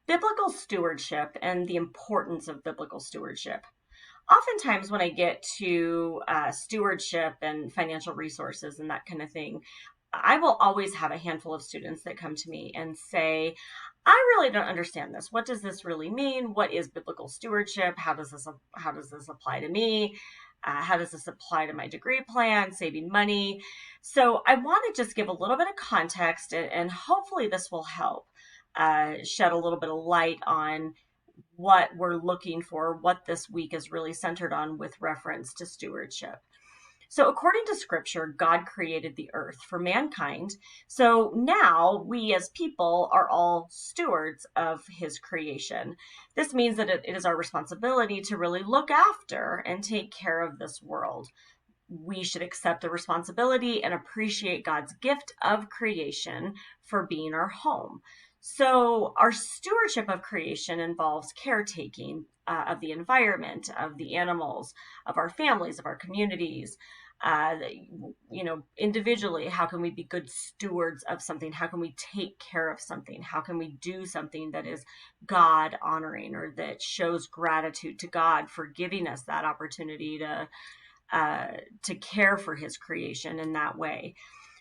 Biblical stewardship and the importance of biblical stewardship. Oftentimes, when I get to stewardship and financial resources and that kind of thing, I will always have a handful of students that come to me and say, I really don't understand this. What does this really mean? What is biblical stewardship? How does this apply to me? How does this apply to my degree plan, saving money? So I want to just give a little bit of context, and hopefully this will help shed a little bit of light on what we're looking for, what this week is really centered on with reference to stewardship. So, according to scripture, God created the earth for mankind. So now we as people are all stewards of his creation. This means that it is our responsibility to really look after and take care of this world. We should accept the responsibility and appreciate God's gift of creation for being our home. So, our stewardship of creation involves caretaking of the environment, of the animals, of our families, of our communities. Uh, Individually, how can we be good stewards of something? How can we take care of something? How can we do something that is God honoring or that shows gratitude to God for giving us that opportunity to care for his creation in that way.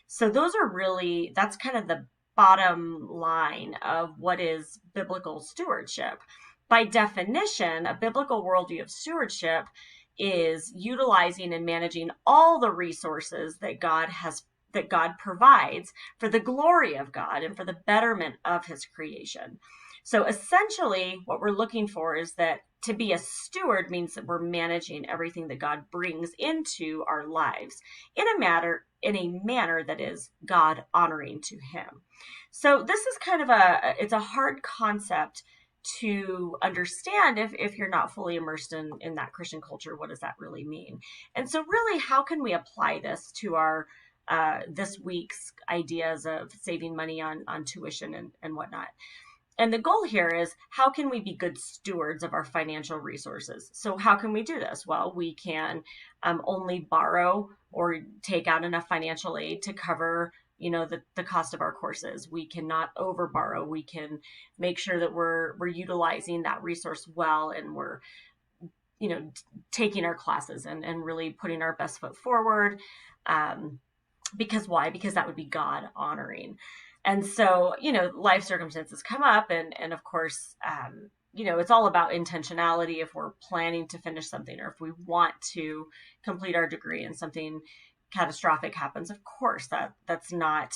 So that's kind of the bottom line of what is biblical stewardship. By definition, a biblical worldview of stewardship is utilizing and managing all the resources that God provides for the glory of God and for the betterment of his creation. So essentially, what we're looking for is that to be a steward means that we're managing everything that God brings into our lives in a manner that is God honoring to him. So this is kind of it's a hard concept to understand if you're not fully immersed in that Christian culture. What does that really mean? And so really, how can we apply this to our this week's ideas of saving money on tuition and whatnot? And the goal here is, how can we be good stewards of our financial resources? So how can we do this? Well, we can only borrow or take out enough financial aid to cover the cost of our courses. We cannot over borrow. We can make sure that we're utilizing that resource well, and we're taking our classes and really putting our best foot forward. Because why? Because that would be God honoring. And so, life circumstances come up, and of course, it's all about intentionality. If we're planning to finish something, or if we want to complete our degree and something catastrophic happens, of course, that's not,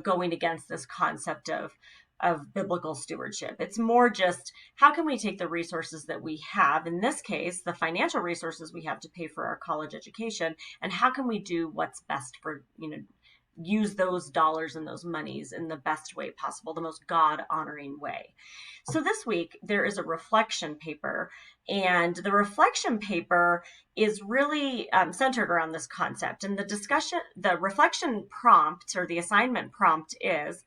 going against this concept of biblical stewardship. It's more just, how can we take the resources that we have, in this case, the financial resources we have to pay for our college education, and how can we do what's best for, use those dollars and those monies in the best way possible, the most God honoring way. So this week there is a reflection paper, and the reflection paper is really centered around this concept. And the reflection prompt, or the assignment prompt, is,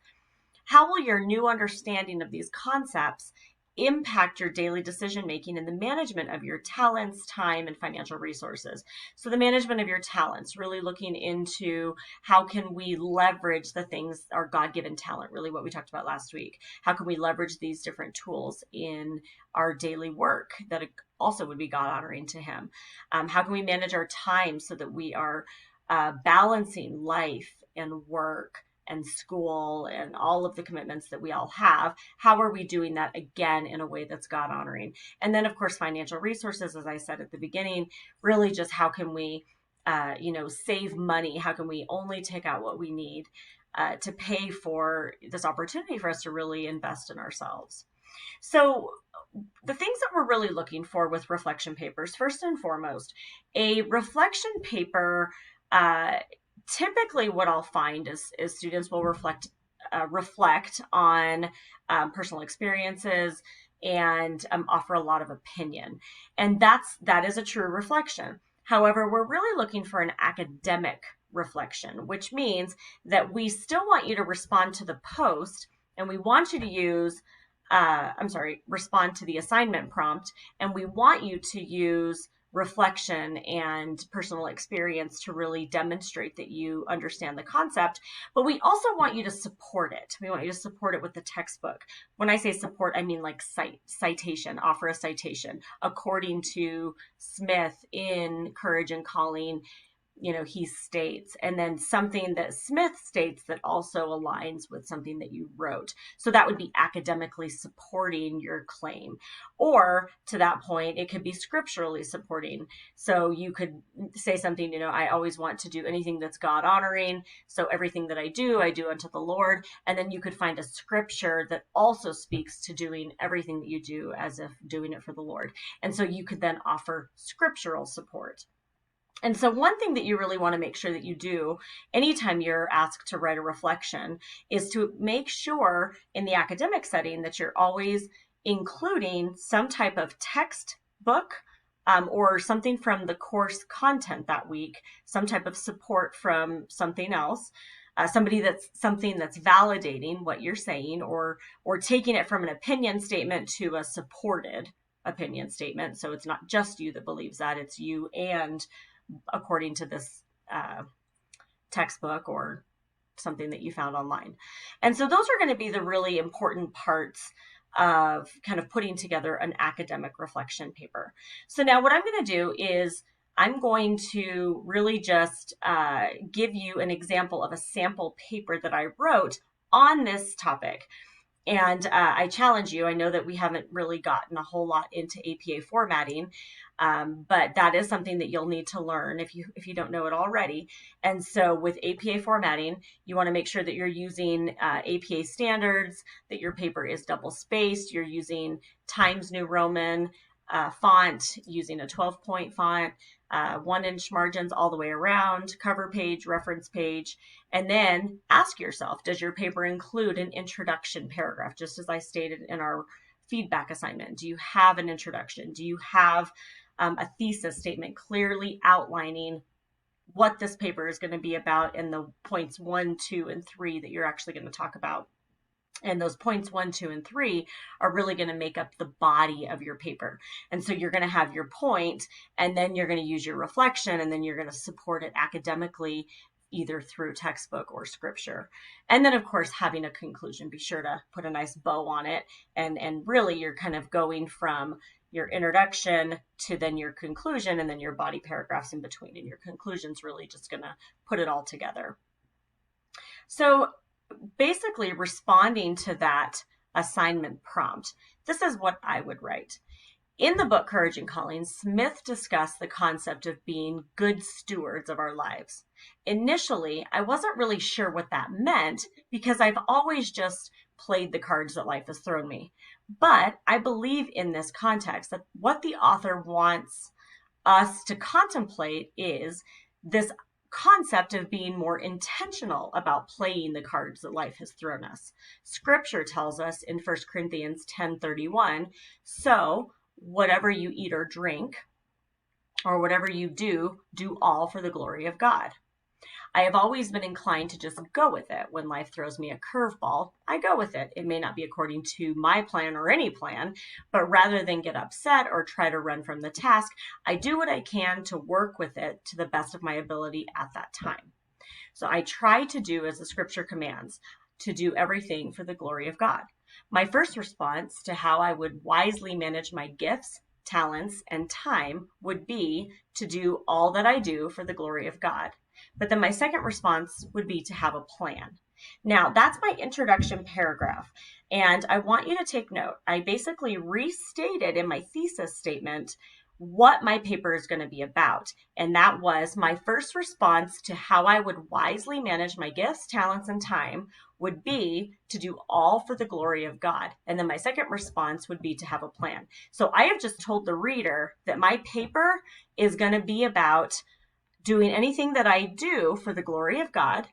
how will your new understanding of these concepts impact your daily decision making and the management of your talents, time, and financial resources? So the management of your talents, really looking into how can we leverage the things, our God-given talent, really what we talked about last week. How can we leverage these different tools in our daily work that also would be God honoring to him? How can we manage our time so that we are balancing life and work and school and all of the commitments that we all have? How are we doing that, again, in a way that's God honoring? And then, of course, financial resources, as I said at the beginning, really just how can we, save money? How can we only take out what we need to pay for this opportunity for us to really invest in ourselves? So the things that we're really looking for with reflection papers, first and foremost, a reflection paper, typically what I'll find is students will reflect on personal experiences and offer a lot of opinion. And that is a true reflection. However, we're really looking for an academic reflection, which means that we still want you to respond to the post, and we want you to respond to the assignment prompt, and we want you to use reflection and personal experience to really demonstrate that you understand the concept. But we also want you to support it. We want you to support it with the textbook. When I say support, I mean like citation, offer a citation. According to Smith in Courage and Calling, he states, and then something that Smith states that also aligns with something that you wrote. So that would be academically supporting your claim. Or to that point, it could be scripturally supporting. So you could say something, I always want to do anything that's God honoring. So everything that I do unto the Lord. And then you could find a scripture that also speaks to doing everything that you do as if doing it for the Lord. And so you could then offer scriptural support. And so one thing that you really want to make sure that you do anytime you're asked to write a reflection is to make sure in the academic setting that you're always including some type of textbook or something from the course content that week, some type of support from something else. Something that's validating what you're saying, or taking it from an opinion statement to a supported opinion statement. So it's not just you that believes that, it's you and according to this textbook or something that you found online. And so those are going to be the really important parts of kind of putting together an academic reflection paper. So now what I'm going to do is I'm going to really just give you an example of a sample paper that I wrote on this topic. And I challenge you, I know that we haven't really gotten a whole lot into APA formatting, but that is something that you'll need to learn if you don't know it already. And so with APA formatting, you want to make sure that you're using APA standards, that your paper is double spaced, you're using Times New Roman font, using a 12-point font, 1-inch margins all the way around, cover page, reference page, and then ask yourself, does your paper include an introduction paragraph? Just as I stated in our feedback assignment, do you have an introduction? Do you have a thesis statement clearly outlining what this paper is going to be about and the points 1, 2, and 3 that you're actually going to talk about? And those points 1, 2, and 3 are really going to make up the body of your paper. And so you're going to have your point, and then you're going to use your reflection, and then you're going to support it academically, either through textbook or scripture. And then, of course, having a conclusion. Be sure to put a nice bow on it. And really, you're kind of going from your introduction to then your conclusion, and then your body paragraphs in between. And your conclusion's really just going to put it all together. So basically responding to that assignment prompt, this is what I would write. In the book Courage and Calling, Smith discussed the concept of being good stewards of our lives. Initially, I wasn't really sure what that meant because I've always just played the cards that life has thrown me. But I believe in this context that what the author wants us to contemplate is this concept of being more intentional about playing the cards that life has thrown us. Scripture tells us in 1 Corinthians 10:31, so whatever you eat or drink, or whatever you do, do all for the glory of God. I have always been inclined to just go with it. When life throws me a curveball, I go with it. It may not be according to my plan or any plan, but rather than get upset or try to run from the task, I do what I can to work with it to the best of my ability at that time. So I try to do as the scripture commands, to do everything for the glory of God. My first response to how I would wisely manage my gifts, talents, and time would be to do all that I do for the glory of God. But then my second response would be to have a plan. Now, that's my introduction paragraph, and I want you to take note. I basically restated in my thesis statement what my paper is going to be about, and that was my first response to how I would wisely manage my gifts, talents, and time would be to do all for the glory of God. And then my second response would be to have a plan. So I have just told the reader that my paper is going to be about doing anything that I do for the glory of God,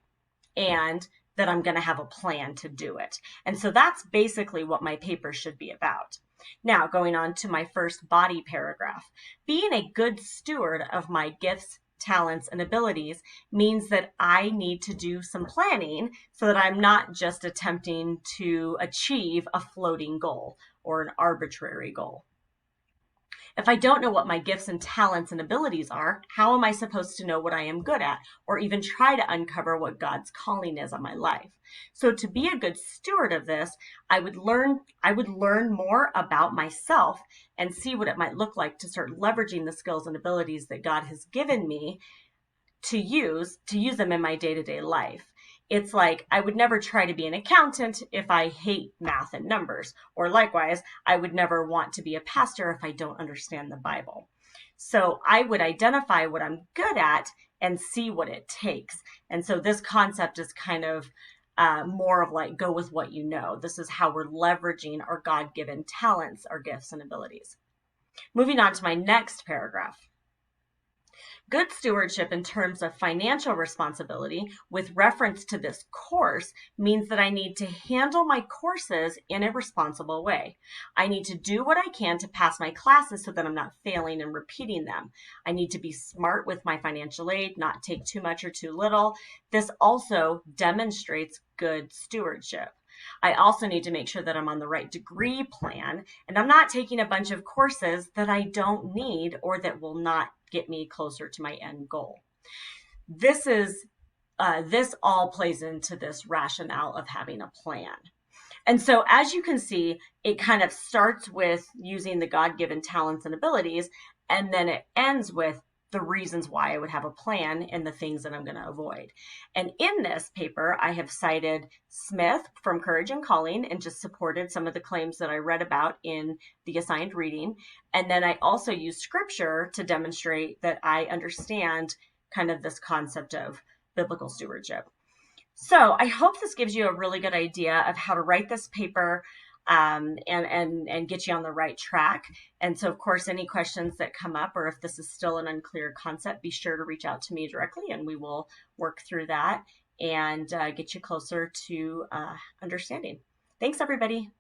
and that I'm going to have a plan to do it. And so that's basically what my paper should be about. Now, going on to my first body paragraph, being a good steward of my gifts, talents, and abilities means that I need to do some planning so that I'm not just attempting to achieve a floating goal or an arbitrary goal. If I don't know what my gifts and talents and abilities are, how am I supposed to know what I am good at, or even try to uncover what God's calling is on my life? So to be a good steward of this, I would learn more about myself and see what it might look like to start leveraging the skills and abilities that God has given me to use them in my day-to-day life. It's like I would never try to be an accountant if I hate math and numbers, or likewise, I would never want to be a pastor if I don't understand the Bible. So I would identify what I'm good at and see what it takes. And so this concept is kind of more of like go with what you know. This is how we're leveraging our God-given talents, our gifts and abilities. Moving on to my next paragraph. Good stewardship in terms of financial responsibility with reference to this course means that I need to handle my courses in a responsible way. I need to do what I can to pass my classes so that I'm not failing and repeating them. I need to be smart with my financial aid, not take too much or too little. This also demonstrates good stewardship. I also need to make sure that I'm on the right degree plan and I'm not taking a bunch of courses that I don't need or that will not get me closer to my end goal. This all plays into this rationale of having a plan. And so, as you can see, it kind of starts with using the God-given talents and abilities, and then it ends with the reasons why I would have a plan and the things that I'm going to avoid. And in this paper, I have cited Smith from Courage and Calling and just supported some of the claims that I read about in the assigned reading. And then I also use scripture to demonstrate that I understand kind of this concept of biblical stewardship. So I hope this gives you a really good idea of how to write this paper and get you on the right track. And so, of course, any questions that come up or if this is still an unclear concept, be sure to reach out to me directly and we will work through that and get you closer to understanding. Thanks, everybody.